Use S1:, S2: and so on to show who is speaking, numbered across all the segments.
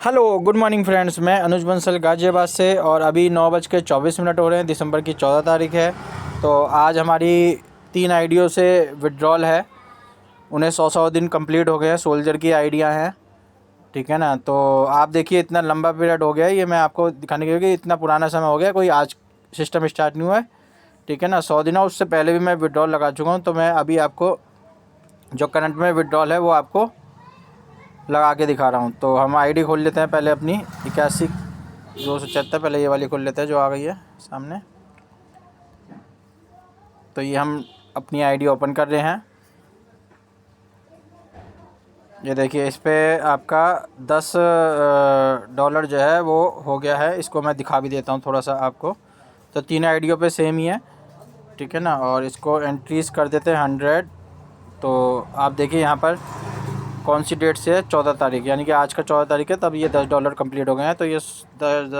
S1: Hello good morning friends. मैं अनुज बंसल गाज़ियाबाद से और अभी 9:24 हो रहे हैं। दिसंबर की 14 तारीख है। तो आज हमारी 3 आईडियों से विड्रॉल है। उन्हें 100 दिन कंप्लीट हो गए हैं। सोल्जर की आइडिया हैं, ठीक है ना। तो आप देखिए इतना लंबा पीरियड हो गया है। ये मैं आपको दिखाने के लिए कि इतना पुराना समय हो गया, कोई आज सिस्टम स्टार्ट नहीं हुआ है, ठीक है ना। 100 दिन है, उससे पहले भी मैं विड्रॉल लगा चुका हूँ। तो मैं अभी आपको जो करंट में विड्रॉल है वो आपको लगा के दिखा रहा हूँ। तो हम आईडी खोल लेते हैं पहले अपनी 81 276। पहले ये वाली खोल लेते हैं जो आ गई है सामने। तो ये हम अपनी आईडी ओपन कर रहे हैं। ये देखिए इस पर आपका $10 जो है वो हो गया है। इसको मैं दिखा भी देता हूँ थोड़ा सा आपको। तो 3 आईडियों पे सेम ही है, ठीक है ना। और इसको एंट्रीज कर देते हैं 100। तो आप देखिए यहाँ पर कौन सी डेट से है, 14 तारीख, यानी कि आज का 14 तारीख है, तब ये $10 कंप्लीट हो गए हैं। तो ये 10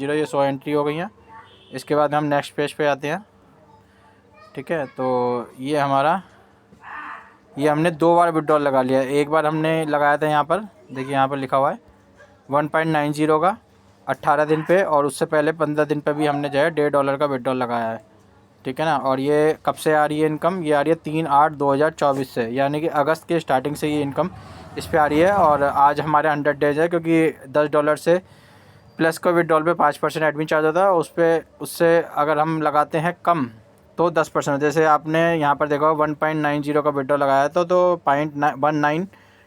S1: ये 100 एंट्री हो गई हैं। इसके बाद हम नेक्स्ट पेज पे आते हैं, ठीक है। तो ये हमने 2 बार विड्रॉल लगा लिया। एक बार हमने लगाया था यहाँ पर, देखिए यहाँ पर लिखा हुआ है 1.90 का 18 दिन पे, और उससे पहले 15 दिन पे भी हमने जो है $1.5 का विड्रॉल लगाया है, ठीक है ना। और ये कब से आ रही है इनकम, ये आ रही है 3/8/2024 से, यानी कि अगस्त के स्टार्टिंग से ये इनकम इस पे आ रही है। और आज हमारे 100 डेज है, क्योंकि $10 से प्लस का विड्रॉल पे 5% एडमिन चार्ज होता है। उससे अगर हम लगाते हैं कम तो 10%। जैसे आपने यहाँ पर देखा 1.90 का विड्रॉल लगाया था तो 0.19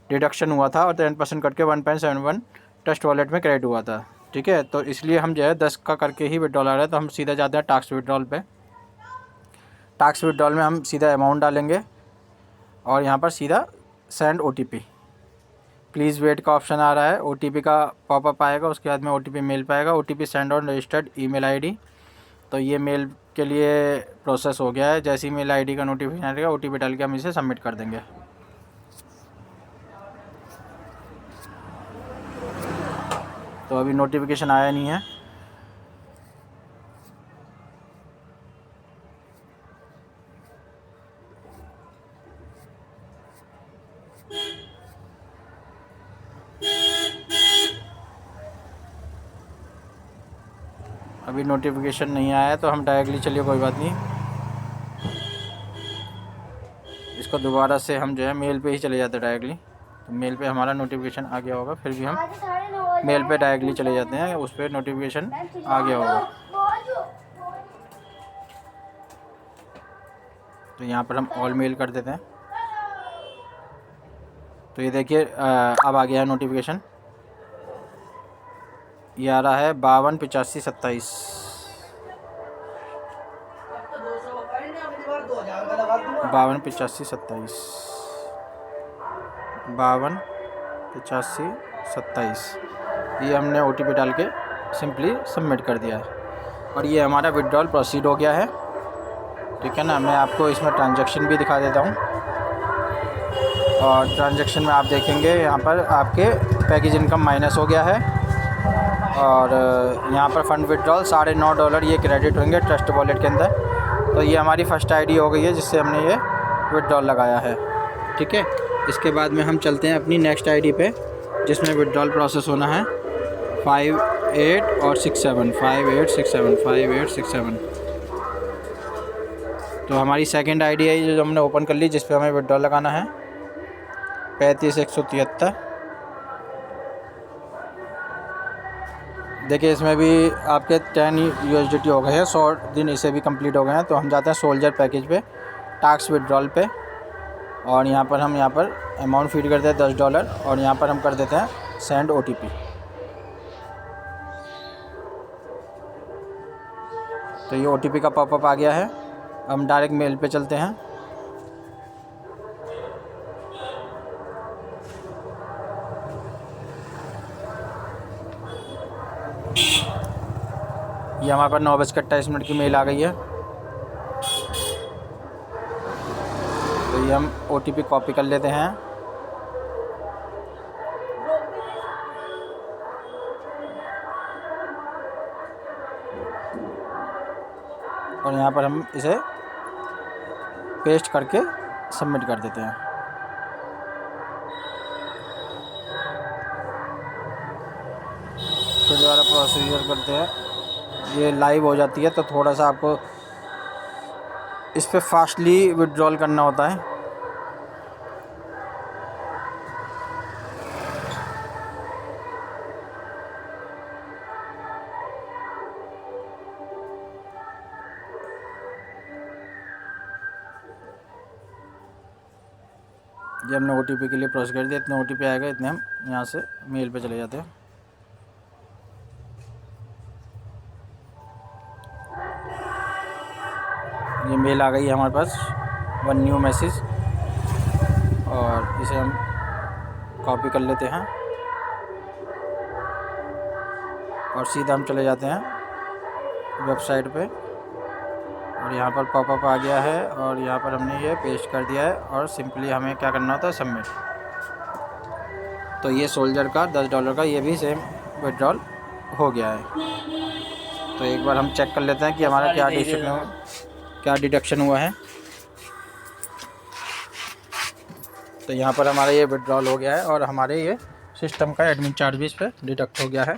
S1: डिडक्शन हुआ था और 10% कट के 1.71 ट्रस्ट वॉलेट में क्रेडिट हुआ था, ठीक है। तो इसलिए हम जो है 10 का करके ही विड्रॉल आ रहा है। तो हम सीधा जाते हैं टास्क विड्रॉल पे। टास्क विड्रॉल में हम सीधा अमाउंट डालेंगे और यहाँ पर सीधा सेंड OTP, प्लीज़ वेट का ऑप्शन आ रहा है। OTP का पॉपअप आएगा, उसके बाद में OTP मेल पाएगा। OTP send on registered email ID. तो ये मेल के लिए प्रोसेस हो गया है। जैसे ही मेल आईडी का नोटिफिकेशन आएगा OTP डाल के हम इसे सबमिट कर देंगे। तो अभी नोटिफिकेशन आया नहीं है। अभी नोटिफिकेशन नहीं आया है तो हम डायरेक्टली, चलिए कोई बात नहीं, इसको दोबारा से हम जो है मेल पे ही चले जाते हैं डायरेक्टली। तो मेल पे हमारा नोटिफिकेशन आ गया होगा, फिर भी हम मेल पे डायरेक्टली चले जाते हैं, उस पर नोटिफिकेशन आ गया होगा। तो यहाँ पर हम ऑल मेल कर देते हैं। तो ये देखिए अब आ गया है नोटिफिकेशन। ये आ रहा है 52 85 27। 52 85 27, 52 85 27। ये हमने OTP डाल के सिंपली सबमिट कर दिया है और ये हमारा विड्रॉल प्रोसीड हो गया है, ठीक है ना। मैं आपको इसमें ट्रांजैक्शन भी दिखा देता हूँ। और ट्रांजैक्शन में आप देखेंगे यहाँ पर आपके पैकेज इनकम माइनस हो गया है और यहाँ पर फ़ंड विड्रॉल $9.5 ये क्रेडिट होंगे ट्रस्ट वॉलेट के अंदर। तो ये हमारी फ़र्स्ट आईडी हो गई है जिससे हमने ये विड्रॉल लगाया है, ठीक है। इसके बाद में हम चलते हैं अपनी नेक्स्ट आईडी पे जिसमें विड्रॉल प्रोसेस होना है 58 और 67, 5867, 5867। तो हमारी सेकंड आईडी है जो हमने ओपन कर ली, जिस पे हमें विड्रॉल लगाना है 35 173। देखिए इसमें भी आपके 10 USDT हो गए हैं। 100 दिन इसे भी कंप्लीट हो गए हैं। तो हम जाते हैं सोल्जर पैकेज पे, टास्क विड्रॉल पे, और यहाँ पर हम अमाउंट फीड करते हैं $10 और यहाँ पर हम कर देते हैं सेंड OTP। तो ये OTP का पॉपअप आ गया है। हम डायरेक्ट मेल पे चलते हैं। ये हमारे पास 9:28 की मेल आ गई है। तो ये हम OTP कॉपी कर लेते हैं और यहाँ पर हम इसे पेस्ट करके सबमिट कर देते हैं। फिर दोबारा प्रोसीजर करते हैं। ये लाइव हो जाती है तो थोड़ा सा आपको इस पर फास्टली विड्रॉल करना होता है। ये हमने OTP के लिए प्रोसेस कर दिया। इतने OTP आएगा, इतने हम यहाँ से मेल पे चले जाते हैं। ये मेल आ गई है हमारे पास, 1 न्यू मैसेज, और इसे हम कॉपी कर लेते हैं और सीधा हम चले जाते हैं वेबसाइट पे। और यहाँ पर पॉपअप आ गया है और यहाँ पर हमने ये पेस्ट कर दिया है और सिंपली हमें क्या करना होता है, सबमिट। तो ये सोल्जर का $10 का ये भी सेम विड्रॉल हो गया है। तो एक बार हम चेक कर लेते हैं कि हमारा क्या डिडक्शन हुआ है। तो यहाँ पर हमारा ये विड्रॉल हो गया है और हमारे ये सिस्टम का एडमिन चार्ज भी इस पर डिडक्ट हो गया है।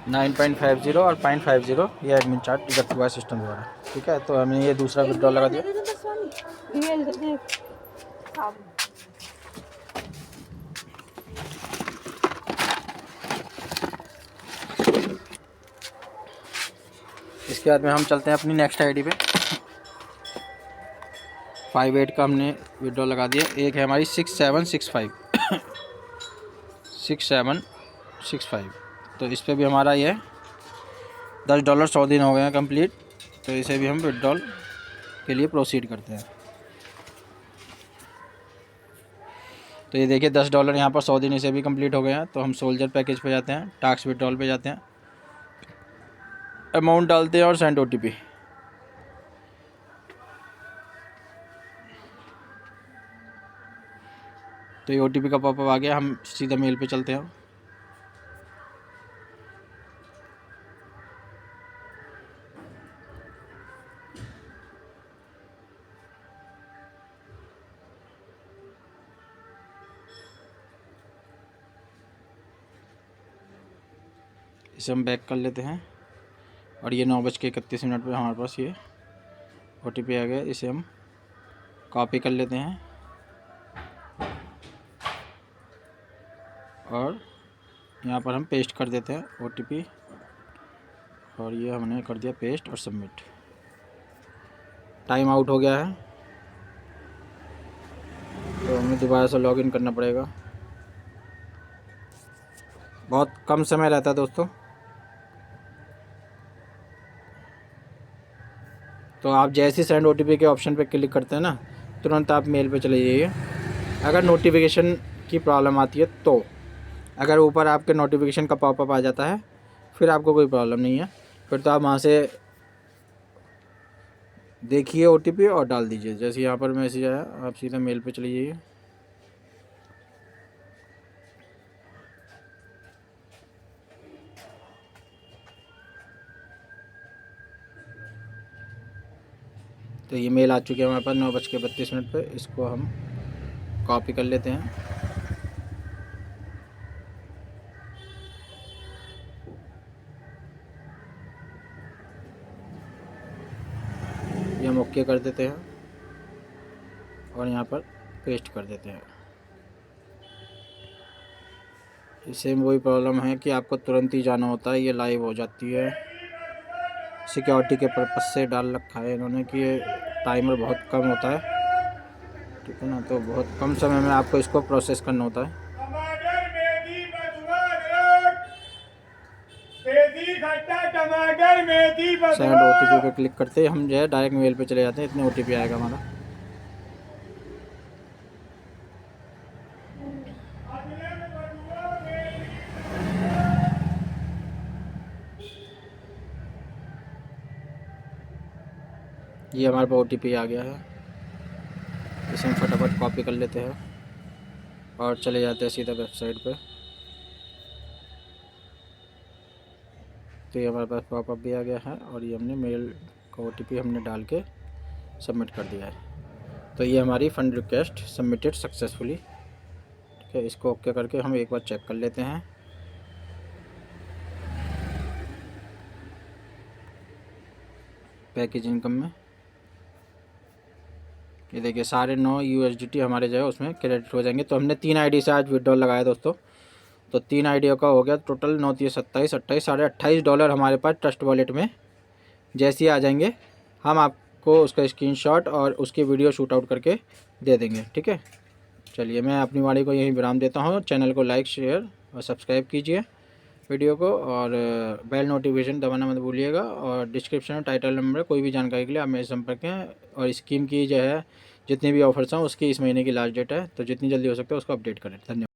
S1: $9.50 और $0.50 ये एडमिन चार्ज डिडक्ट हुआ है सिस्टम द्वारा। ठीक है, तो हमने ये दूसरा विड्रॉल लगा दिया। इसके बाद में हम चलते हैं अपनी नेक्स्ट आईडी पे। 58 का हमने विड्रॉल लगा दिया। एक है हमारी 6765 6765। तो इस पे भी हमारा ये $10 100 दिन हो गए हैं कंप्लीट। तो इसे भी हम विड्रॉल के लिए प्रोसीड करते हैं। तो ये देखिए $10 यहाँ पर 100 दिन इसे भी कंप्लीट हो गए हैं। तो हम सोल्जर पैकेज पे जाते हैं, टास्क विड्रॉल पे जाते हैं, अमाउंट डालते हैं और सेंड OTP। तो ये OTP का पॉपअप आ गया। हम सीधा मेल पे चलते हैं। इसे हम बैक कर लेते हैं और ये 9:31 पे हमारे पास ये OTP आ गया। इसे हम कॉपी कर लेते हैं और यहाँ पर हम पेस्ट कर देते हैं OTP, और ये हमने कर दिया पेस्ट और सबमिट। टाइम आउट हो गया है तो हमें दोबारा से लॉगिन करना पड़ेगा। बहुत कम समय रहता है दोस्तों। तो आप जैसे सेंड OTP के ऑप्शन पे क्लिक करते हैं ना, तुरंत आप मेल पे चले जाइए। अगर नोटिफिकेशन की प्रॉब्लम आती है तो, अगर ऊपर आपके नोटिफिकेशन का पॉपअप आ जाता है फिर आपको कोई प्रॉब्लम नहीं है। फिर तो आप वहाँ से देखिए OTP और डाल दीजिए। जैसे यहाँ पर मैसेज आया, आप सीधा मेल पे चले जाइए। तो ये मेल आ चुकी है हमारे पास 9:32 पे। इसको हम कॉपी कर लेते हैं। ये हम ओके कर देते हैं और यहाँ पर पेस्ट कर देते हैं। इससे वही प्रॉब्लम है कि आपको तुरंत ही जाना होता है। ये लाइव हो जाती है, सिक्योरिटी के पर्पज़ से डाल रखा है इन्होंने कि ये टाइमर बहुत कम होता है। ठीक है ना, तो बहुत कम समय में आपको इसको प्रोसेस करना होता है। सेंड OTP पे क्लिक करते हम जो है डायरेक्ट मेल पे चले जाते हैं। इतने OTP आएगा हमारा। ये हमारे पास OTP आ गया है। इसे हम फटाफट कॉपी कर लेते हैं और चले जाते हैं सीधा वेबसाइट पे। तो ये हमारे पास पॉपअप भी आ गया है और ये हमने मेल का OTP हमने डाल के सबमिट कर दिया है। तो ये हमारी फ़ंड रिक्वेस्ट सबमिटेड सक्सेसफुली। ठीक है, इसको ओके करके हम एक बार चेक कर लेते हैं। पैकेज इनकम में ये देखिए साढ़े 9 USDT हमारे जो है उसमें क्रेडिट हो जाएंगे। तो हमने 3 आईडी से आज विड्रॉल लगाया दोस्तों। तो 3 आईडियों का हो गया टोटल 9 3 27 28 साढ़े $28 हमारे पास ट्रस्ट वॉलेट में जैसे ही आ जाएंगे हम आपको उसका स्क्रीनशॉट और उसकी वीडियो शूट आउट करके दे देंगे। ठीक है, चलिए मैं अपनी वाणी को यहीं विराम देता हूँ। चैनल को लाइक शेयर और सब्सक्राइब कीजिए वीडियो को, और बेल नोटिफिकेशन दबाना मत भूलिएगा। और डिस्क्रिप्शन में टाइटल नंबर कोई भी जानकारी के लिए आप मेरे संपर्क हैं। और स्कीम की जो है जितने भी ऑफर्स हैं उसकी इस महीने की लास्ट डेट है, तो जितनी जल्दी हो सकता है उसको अपडेट करें। धन्यवाद।